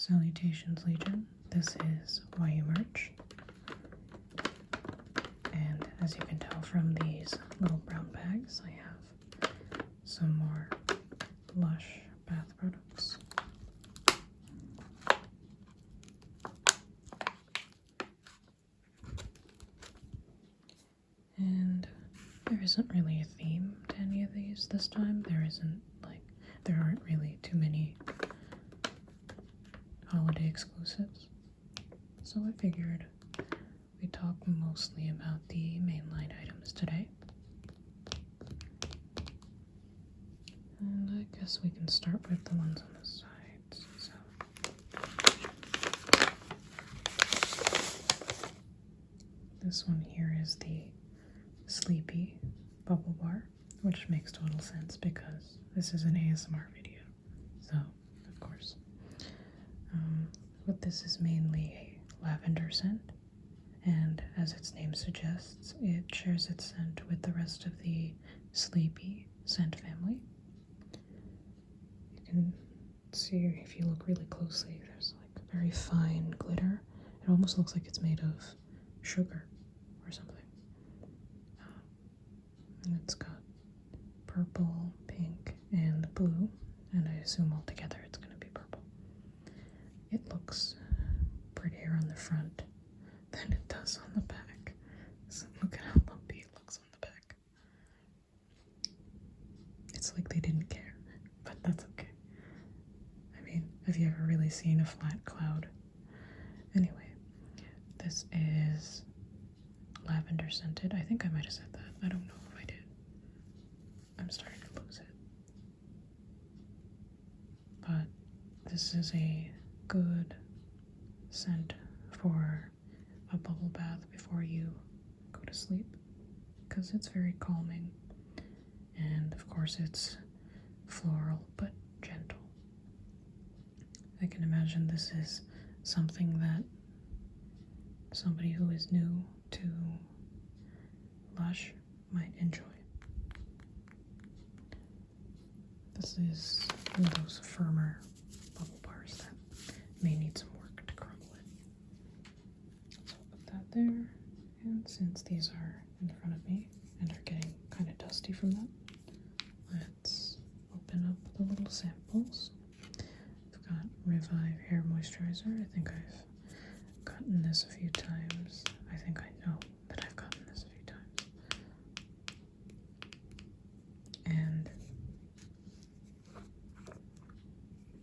Salutations Legion, this is YU merch, and as you can tell from these little brown bags, I have some more Lush bath products. And there isn't really a theme to any of these this time. There aren't really too many holiday exclusives. So I figured we'd talk mostly about the mainline items today. And I guess we can start with the ones on the sides. This one here is the Sleepy Bubble Bar, which makes total sense because this is an ASMR video. So, of course. But this is mainly a lavender scent, and as its name suggests, it shares its scent with the rest of the Sleepy scent family. You can see, if you look really closely, there's like a very fine glitter. It almost looks like it's made of sugar or something. And it's got purple, pink, and blue, and I assume all together it's going to be purple. It looks prettier on the front than it does on the back. So look at how lumpy it looks on the back. It's like they didn't care, but that's okay. I mean, have you ever really seen a flat cloud? Anyway, this is lavender scented. I think I might have said that. I don't know if I did. I'm starting to lose it. But this is a good scent for a bubble bath before you go to sleep, because it's very calming, and of course it's floral but gentle. I can imagine this is something that somebody who is new to Lush might enjoy. This is one of those firmer bubble bars that may need some work to crumble it. So I'll put that there, and since these are in front of me and are getting kind of dusty from that, let's open up the little samples. I've got Revive Hair Moisturizer. I think I've gotten this a few times. I think I know that I've gotten this a few times. And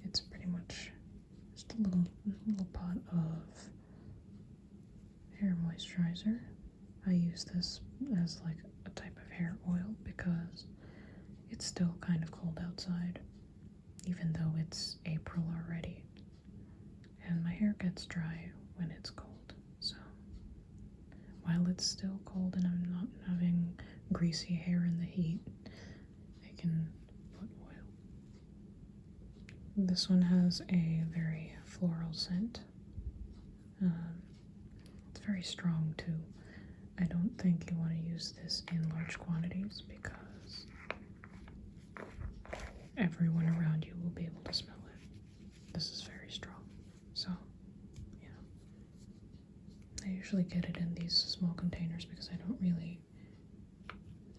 it's pretty much just a little pot of hair moisturizer. I use this as like a type of hair oil because it's still kind of cold outside, even though it's April already. And my hair gets dry when it's cold, so while it's still cold and I'm not having greasy hair in the heat, I can put oil. This one has a very floral scent. It's very strong too. I don't think you want to use this in large quantities because everyone around you will be able to smell it. This is very strong, so yeah. I usually get it in these small containers because I don't really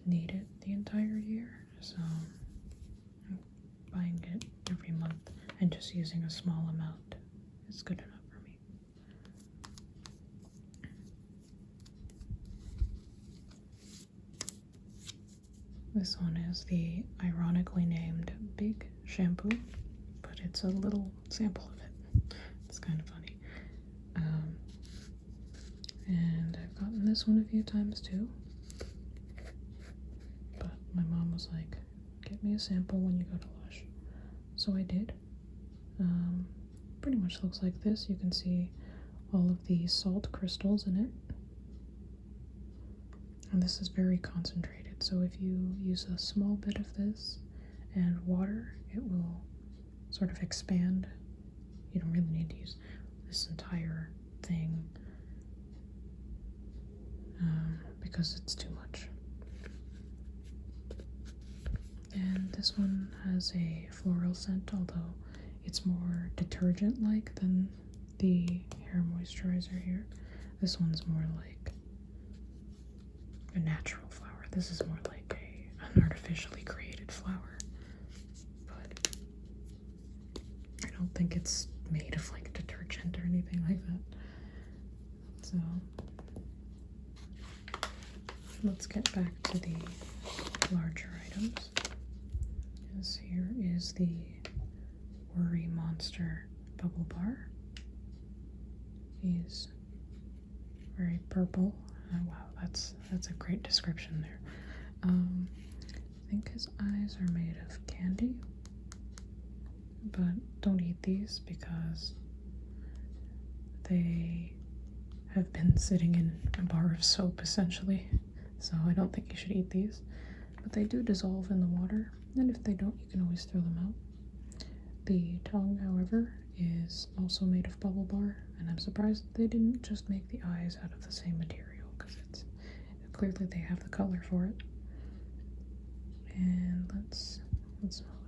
need it the entire year, so I'm buying it every month and just using a small amount is good enough for me. This one is the ironically named Big Shampoo, but it's a little sample of it. It's kind of funny. And I've gotten this one a few times too, but my mom was like, get me a sample when you go to Lush. So I did. Pretty much looks like this. You can see all of the salt crystals in it. And this is very concentrated, so if you use a small bit of this and water, it will sort of expand. You don't really need to use this entire thing because it's too much. And this one has a floral scent, although it's more detergent-like than the hair moisturizer here. This one's more like a natural flower. This is more like an artificially created flower. But I don't think it's made of like detergent or anything like that. So let's get back to the larger items. Yes, here is the Worry Monster Bubble Bar. He's very purple. Oh, wow, that's a great description there. I think his eyes are made of candy, but don't eat these because they have been sitting in a bar of soap essentially, so I don't think you should eat these. But they do dissolve in the water, and if they don't, you can always throw them out. The tongue, however, is also made of bubble bar, and I'm surprised they didn't just make the eyes out of the same material, because it's clearly they have the color for it. And let's smell it.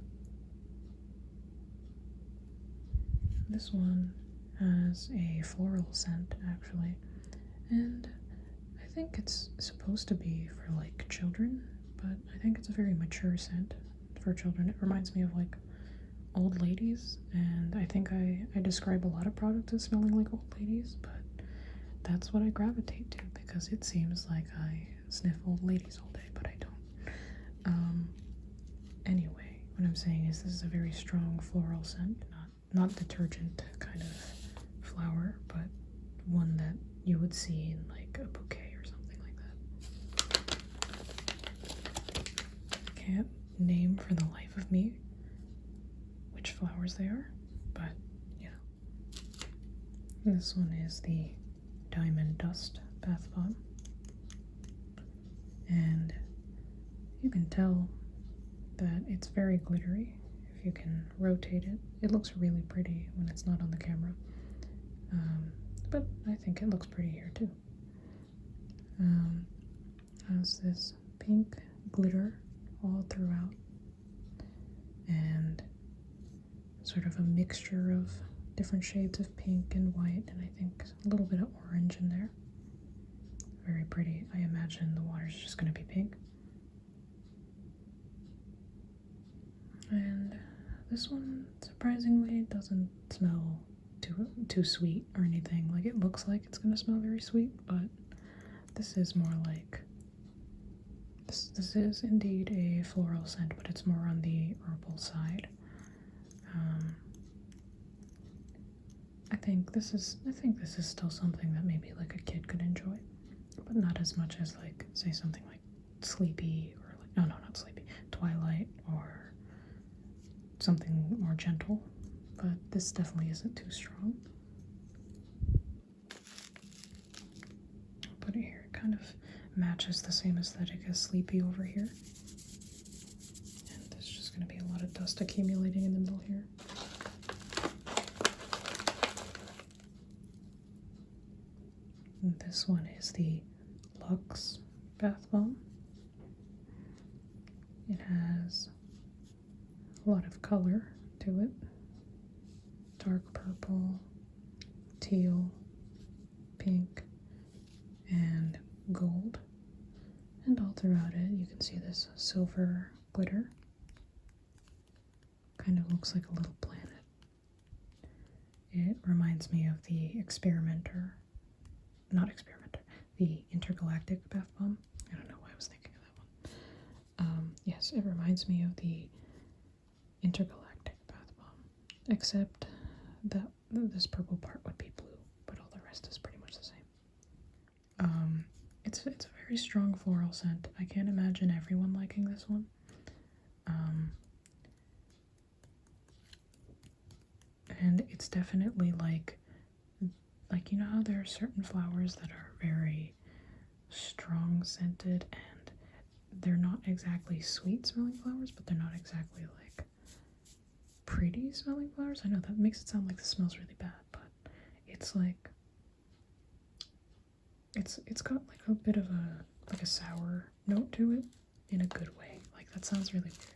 This one has a floral scent, actually, and I think it's supposed to be for like children, but I think it's a very mature scent for children. It reminds me of like old ladies, and I think I describe a lot of products as smelling like old ladies, but that's what I gravitate to because it seems like I sniff old ladies all day, but I don't. Anyway, what I'm saying is this is a very strong floral scent, not detergent kind of flower, but one that you would see in like a bouquet or something like that. I can't name for the life of me which flowers they are, but you know. This one is the Diamond Dust Bath Bomb, and you can tell that it's very glittery. If you can rotate it, it looks really pretty when it's not on the camera. But I think it looks pretty here too. Has this pink glitter all throughout, and sort of a mixture of different shades of pink and white, and I think a little bit of orange in there. Very pretty. I imagine the water's just going to be pink. And this one, surprisingly, doesn't smell too sweet or anything. Like, it looks like it's gonna smell very sweet, but this is more like this is indeed a floral scent, but it's more on the herbal side. I think this is still something that maybe like a kid could enjoy, but not as much as like say something like Sleepy, or like no, not Sleepy, Twilight, or something more gentle. But this definitely isn't too strong. I'll put it here. It kind of matches the same aesthetic as Sleepy over here. And there's just going to be a lot of dust accumulating in the middle here. And this one is the Luxe Bath Bomb. It has a lot of color to it. Dark purple, teal, pink, and gold. And all throughout it, you can see this silver glitter. Kind of looks like a little planet. It reminds me of the the Intergalactic Bath Bomb. I don't know why I was thinking of that one. Yes, it reminds me of the Intergalactic Bath Bomb, except that this purple part would be blue, but all the rest is pretty much the same. It's a very strong floral scent. I can't imagine everyone liking this one. And it's definitely like you know how there are certain flowers that are very strong scented and they're not exactly sweet smelling flowers, but they're not exactly like pretty smelling flowers. I know that makes it sound like this smells really bad, but it's like it's got like a bit of a sour note to it in a good way. Like, that sounds really weird.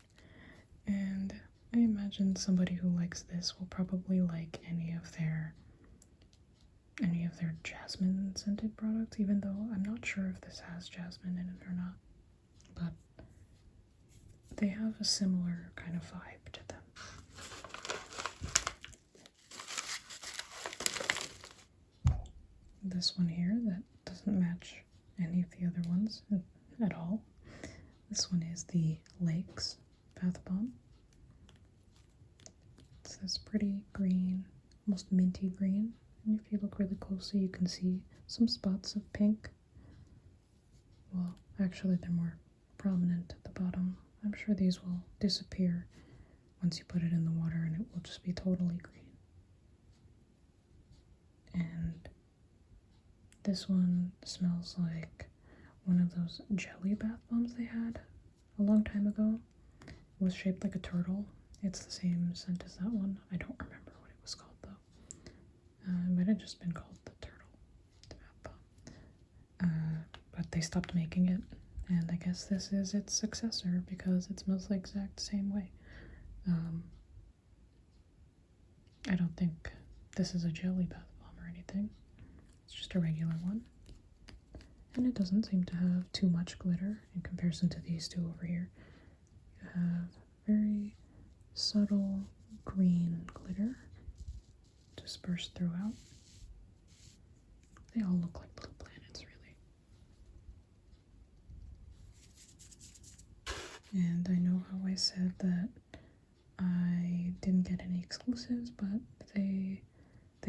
And I imagine somebody who likes this will probably like any of their jasmine scented products, even though I'm not sure if this has jasmine in it or not. But they have a similar kind of vibe to them. This one here that doesn't match any of the other ones at all. This one is the Luxe Bath Bomb. It's this pretty green, almost minty green. And if you look really closely, you can see some spots of pink. Well, actually, they're more prominent at the bottom. I'm sure these will disappear once you put it in the water and it will just be totally green. And this one smells like one of those jelly bath bombs they had a long time ago. It was shaped like a turtle. It's the same scent as that one. I don't remember what it was called though. It might have just been called the turtle bath bomb. But they stopped making it, and I guess this is its successor because it smells the exact same way. I don't think this is a jelly bath bomb or anything. It's just a regular one. And it doesn't seem to have too much glitter in comparison to these two over here. You have very subtle green glitter dispersed throughout. They all look like little planets, really. And I know how I said that I didn't get any exclusives, but they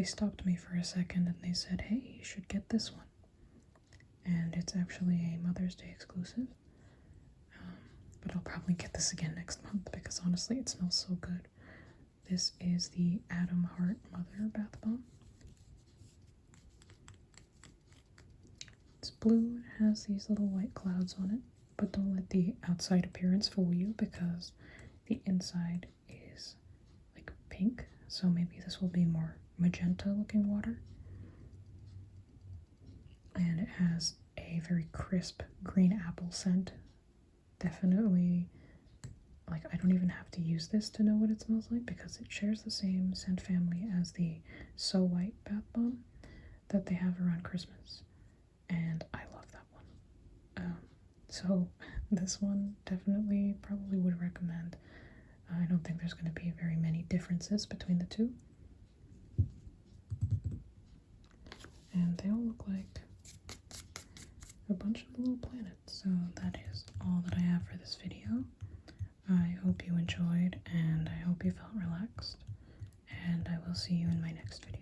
stopped me for a second and they said, hey, you should get this one. And it's actually a Mother's Day exclusive. But I'll probably get this again next month because honestly it smells so good. This is the Atom Heart Mother Bath Bomb. It's blue, it has these little white clouds on it, but don't let the outside appearance fool you because the inside is like pink, so maybe this will be more magenta looking water. And it has a very crisp green apple scent. Definitely, like, I don't even have to use this to know what it smells like because it shares the same scent family as the So White Bath Bomb that they have around Christmas. And I love that one. So this one definitely probably would recommend. I don't think there's going to be very many differences between the two. And they all look like a bunch of little planets. So that is all that I have for this video. I hope you enjoyed and I hope you felt relaxed. And I will see you in my next video.